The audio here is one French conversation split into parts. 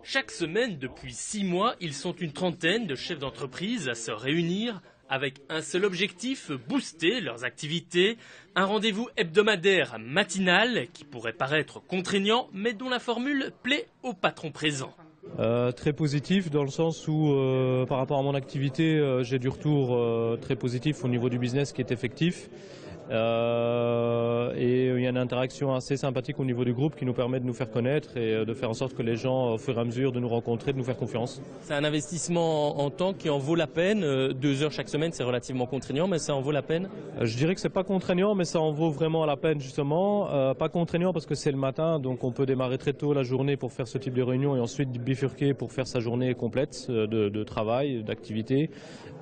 Chaque semaine, depuis 6 mois, ils sont une trentaine de chefs d'entreprise à se réunir avec un seul objectif, booster leurs activités. Un rendez-vous hebdomadaire matinal qui pourrait paraître contraignant, mais dont la formule plaît aux patrons présents. Très positif dans le sens où par rapport à mon activité, j'ai du retour très positif au niveau du business qui est effectif. Et il y a une interaction assez sympathique au niveau du groupe qui nous permet de nous faire connaître et de faire en sorte que les gens, au fur et à mesure de nous rencontrer, de nous faire confiance. C'est un investissement en temps qui en vaut la peine. 2 heures chaque semaine, c'est relativement contraignant, mais ça en vaut la peine. Je dirais que c'est pas contraignant, mais ça en vaut vraiment la peine justement. Pas contraignant parce que c'est le matin, donc on peut démarrer très tôt la journée pour faire ce type de réunion et ensuite bifurquer pour faire sa journée complète de travail, d'activité.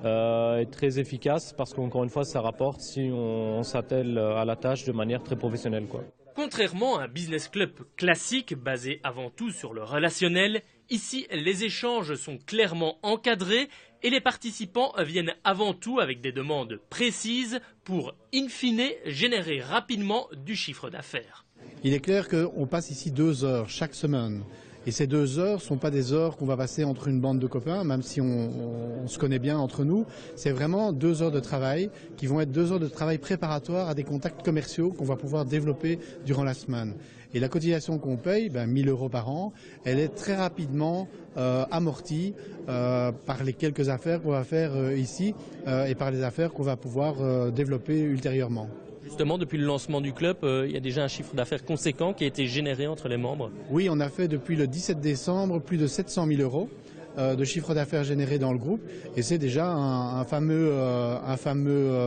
Et très efficace parce qu'encore une fois, ça rapporte si on s'attelle à la tâche de manière très professionnelle, quoi. Contrairement à un business club classique basé avant tout sur le relationnel, ici les échanges sont clairement encadrés et les participants viennent avant tout avec des demandes précises pour, in fine, générer rapidement du chiffre d'affaires. Il est clair qu'on passe ici 2 heures chaque semaine. Et ces 2 heures ne sont pas des heures qu'on va passer entre une bande de copains, même si on se connaît bien entre nous. C'est vraiment 2 heures de travail qui vont être 2 heures de travail préparatoire à des contacts commerciaux qu'on va pouvoir développer durant la semaine. Et la cotisation qu'on paye, 1 000 € par an, elle est très rapidement amortie par les quelques affaires qu'on va faire ici et par les affaires qu'on va pouvoir développer ultérieurement. Justement, depuis le lancement du club, il y a déjà un chiffre d'affaires conséquent qui a été généré entre les membres. Oui, on a fait depuis le 17 décembre plus de 700 000 € de chiffre d'affaires généré dans le groupe. Et c'est déjà un fameux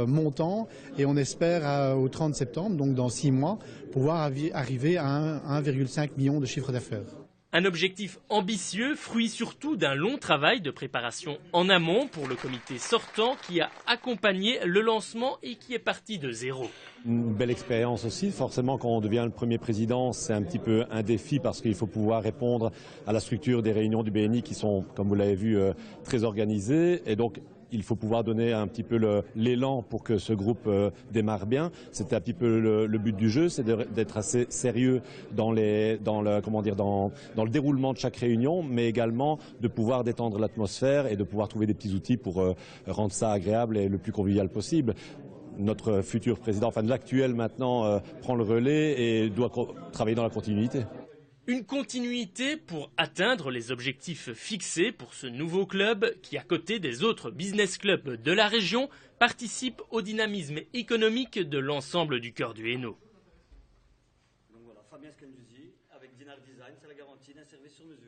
montant. Et on espère au 30 septembre, donc dans 6 mois, pouvoir arriver à 1,5 million de chiffre d'affaires. Un objectif ambitieux, fruit surtout d'un long travail de préparation en amont pour le comité sortant qui a accompagné le lancement et qui est parti de zéro. Une belle expérience aussi. Forcément, quand on devient le premier président, c'est un petit peu un défi parce qu'il faut pouvoir répondre à la structure des réunions du BNI qui sont, comme vous l'avez vu, très organisées. Et donc, il faut pouvoir donner un petit peu l'élan pour que ce groupe démarre bien. C'était un petit peu le but du jeu, c'est d'être assez sérieux dans le déroulement de chaque réunion, mais également de pouvoir détendre l'atmosphère et de pouvoir trouver des petits outils pour rendre ça agréable et le plus convivial possible. Notre futur président, enfin l'actuel maintenant, prend le relais et doit travailler dans la continuité. Une continuité pour atteindre les objectifs fixés pour ce nouveau club qui, à côté des autres business clubs de la région, participe au dynamisme économique de l'ensemble du cœur du Hainaut. Donc voilà, Fabien Scanduzzi avec Dinar Design, c'est la garantie d'un service sur mesure.